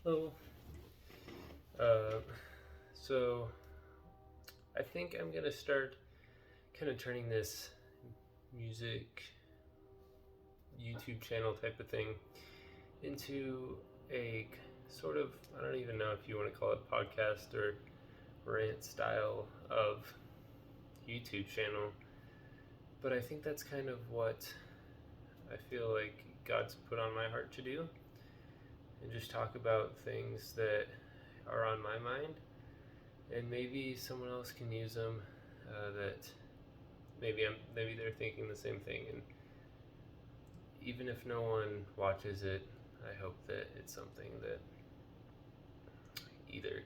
Hello. Uh, so I think I'm gonna start kind of turning this music YouTube channel type of thing into a sort of, I don't even know if you want to call it podcast or rant style of YouTube channel, but I think that's kind of what I feel like God's put on my heart to do, and just talk about things that are on my mind, and maybe someone else can use them. That maybe they're thinking the same thing, and even if no one watches it, I hope that it's something that either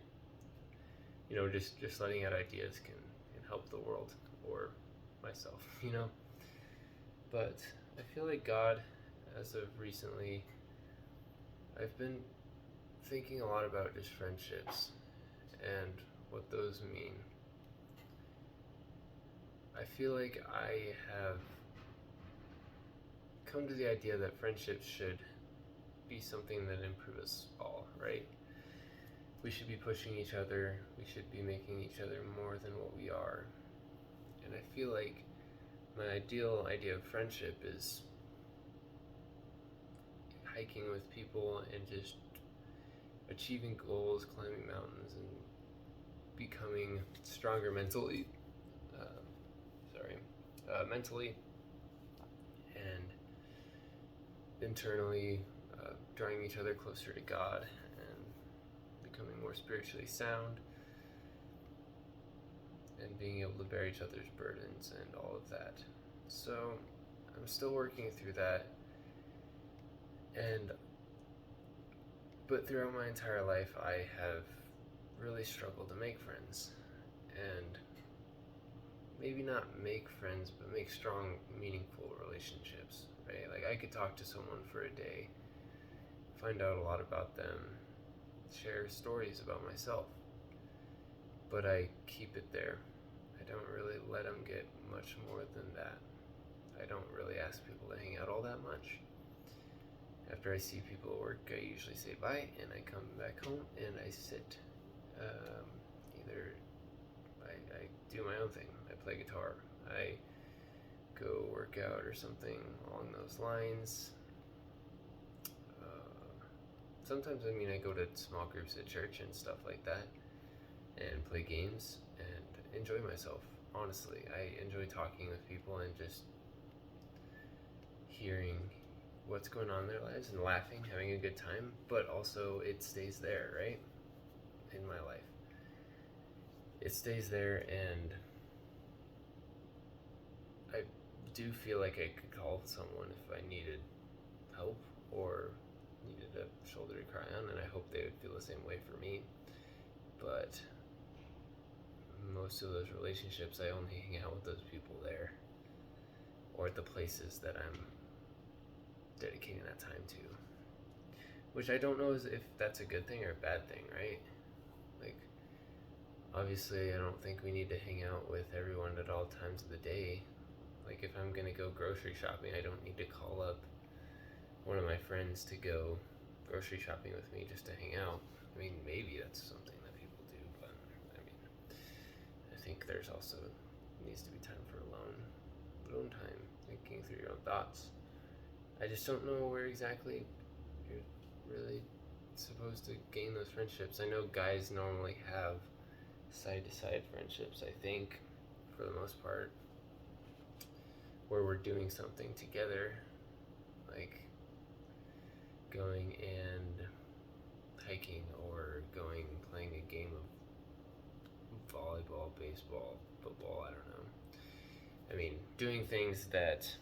just letting out ideas can help the world or myself, But I feel like God, as of recently, I've been thinking a lot about just friendships and what those mean. I feel like I have come to the idea that friendships should be something that improves us all, right? We should be pushing each other, we should be making each other more than what we are. And I feel like my ideal idea of friendship is hiking with people and just achieving goals, climbing mountains, and becoming stronger mentally. Mentally and internally, drawing each other closer to God and becoming more spiritually sound and being able to bear each other's burdens and all of that. So I'm still working through that, but throughout my entire life I have really struggled to make friends, and maybe not make friends, but make strong, meaningful relationships, right? Like I could talk to someone for a day, find out a lot about them, share stories about myself, but I keep it there. I don't really let them get much more than that. I don't really ask people to hang out all that much. After I see people at work, I usually say bye, and I come back home and I sit. Either I do my own thing. I play guitar. I go work out or something along those lines. Sometimes, I go to small groups at church and stuff like that and play games and enjoy myself. Honestly, I enjoy talking with people and just hearing what's going on in their lives and laughing, having a good time, but also it stays there, right? In my life. It stays there, and I do feel like I could call someone if I needed help or needed a shoulder to cry on, and I hope they would feel the same way for me. But most of those relationships, I only hang out with those people there or at the places that I'm dedicating that time to. Which I don't know if that's a good thing or a bad thing, right? Like, obviously, I don't think we need to hang out with everyone at all times of the day. Like, if I'm gonna go grocery shopping, I don't need to call up one of my friends to go grocery shopping with me just to hang out. Maybe that's something that people do, but I think there's also needs to be time for alone time, thinking through your own thoughts. I just don't know where exactly you're really supposed to gain those friendships. I know guys normally have side-to-side friendships, I think, for the most part, where we're doing something together, like going and hiking or playing a game of volleyball, baseball, football, I don't know. Doing things that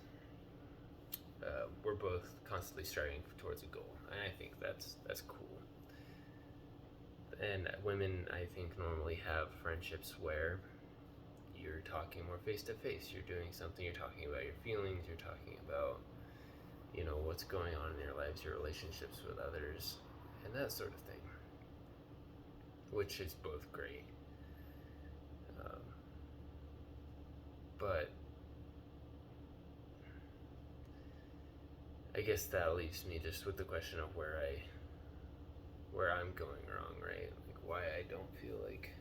we're both constantly striving towards a goal, and I think that's cool. And women, I think, normally have friendships where you're talking more face to face. You're doing something. You're talking about your feelings. You're talking about what's going on in your lives, your relationships with others, and that sort of thing, which is both great. But I guess that leaves me just with the question of where where I'm going wrong, right? Like why I don't feel like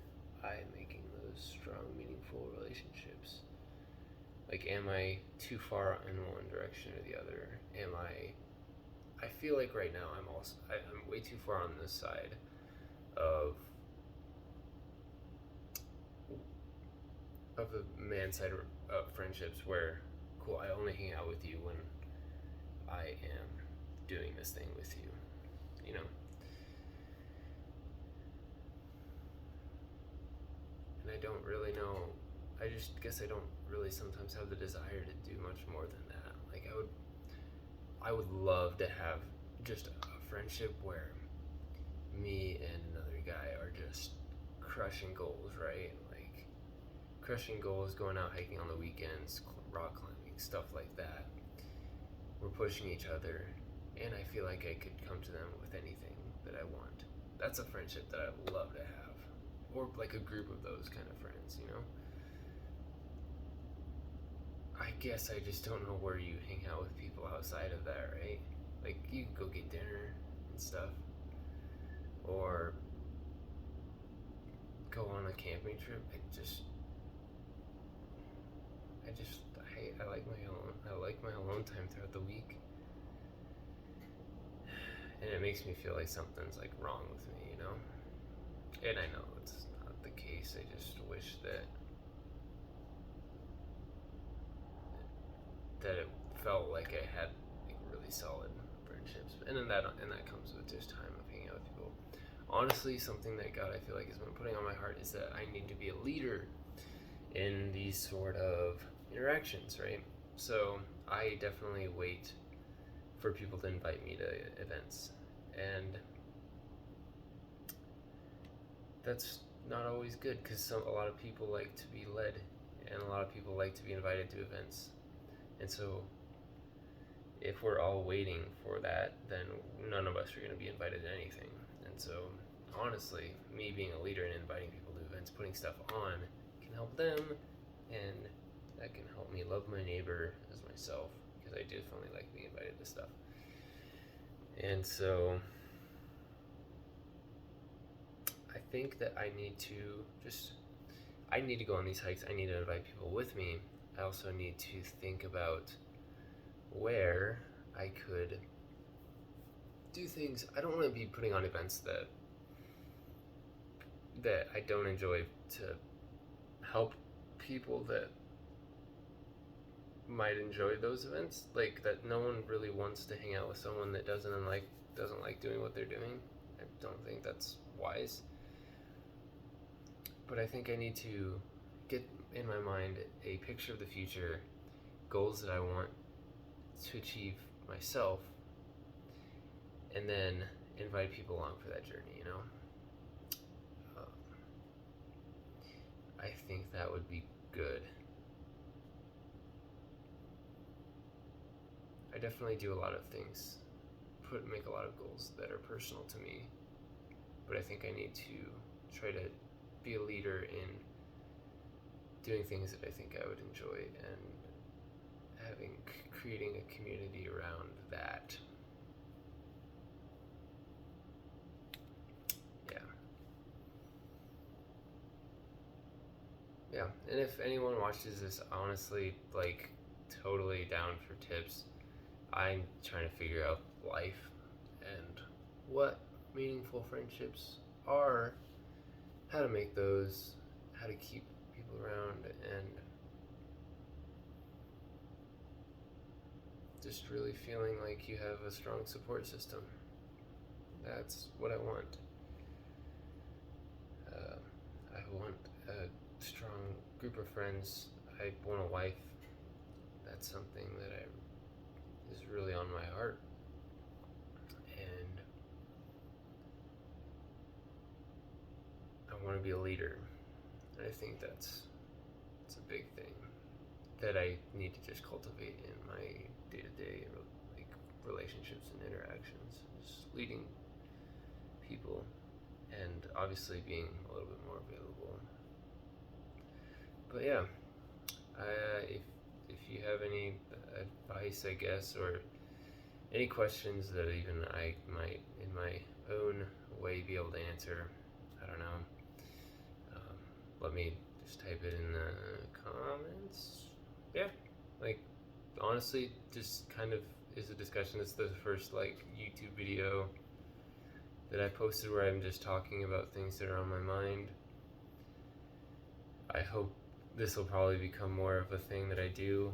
I'm making those strong, meaningful relationships. Like, am I too far in one direction or the other? I feel like right now I'm way too far on this side of the man side of friendships where, cool, I only hang out with you when I am doing this thing with you, you know? And I don't really know, I just guess I don't really sometimes have the desire to do much more than that. Like, I would love to have just a friendship where me and another guy are just crushing goals, right? Like, crushing goals, going out hiking on the weekends, rock climbing, stuff like that. We're pushing each other, and I feel like I could come to them with anything that I want. That's a friendship that I'd love to have. Or like a group of those kind of friends, you know? I guess I just don't know where you hang out with people outside of that, right? Like, you can go get dinner and stuff, or go on a camping trip. I like my alone time throughout the week, and it makes me feel like something's like wrong with me, you know. And I know it's not the case. I just wish that it felt like I had like really solid friendships, and then that comes with just time of hanging out with people. Honestly, something that God I feel like has been putting on my heart is that I need to be a leader in these sort of interactions, right? So I definitely wait for people to invite me to events, and that's not always good because a lot of people like to be led, and a lot of people like to be invited to events. And so if we're all waiting for that, then none of us are going to be invited to anything. And so honestly, me being a leader and inviting people to events, putting stuff on, can help them, and that can help me love my neighbor as myself, because I definitely like being invited to stuff. And so I think that I need to go on these hikes. I need to invite people with me. I also need to think about where I could do things. I don't want to be putting on events that I don't enjoy, to help people that might enjoy those events. Like, that no one really wants to hang out with someone that doesn't like doing what they're doing. I don't think that's wise. But I think I need to get in my mind a picture of the future, goals that I want to achieve myself, and then invite people along for that journey, you know? I think that would be good. I definitely do a lot of things, make a lot of goals that are personal to me, but I think I need to try to be a leader in doing things that I think I would enjoy, and creating a community around that. Yeah, and if anyone watches this, honestly, like, totally down for tips. I'm trying to figure out life and what meaningful friendships are, how to make those, how to keep people around, and just really feeling like you have a strong support system. That's what I want. I want a strong group of friends. I want a wife. That's something that is really on my heart. And I want to be a leader. And I think it's a big thing that I need to just cultivate in my day-to-day like relationships and interactions. Just leading people, and obviously being a little bit more available. But yeah, if you have any advice, I guess, or any questions that even I might, in my own way be able to answer. I don't know. Let me just type it in the comments. Yeah, like honestly, just kind of is a discussion. It's the first like YouTube video that I posted where I'm just talking about things that are on my mind. I hope this will probably become more of a thing that I do.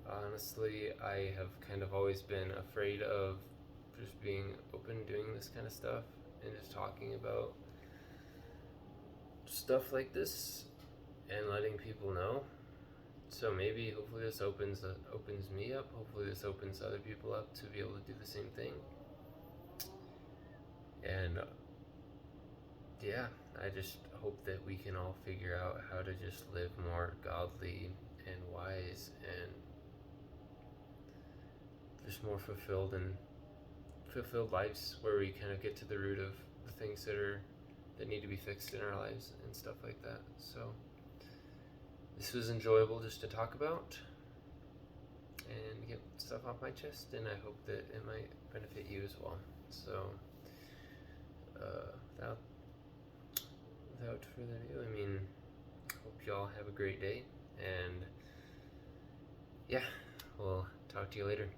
Honestly, I have kind of always been afraid of just being open, doing this kind of stuff, and just talking about stuff like this and letting people know. So maybe, hopefully, this opens me up. Hopefully, this opens other people up to be able to do the same thing. And yeah, I just hope that we can all figure out how to just live more godly and wise and just more fulfilled lives, where we kind of get to the root of the things that need to be fixed in our lives and stuff like that. So this was enjoyable just to talk about and get stuff off my chest, and I hope that it might benefit you as well. So without further ado, I mean, hope y'all have a great day, and yeah, we'll talk to you later.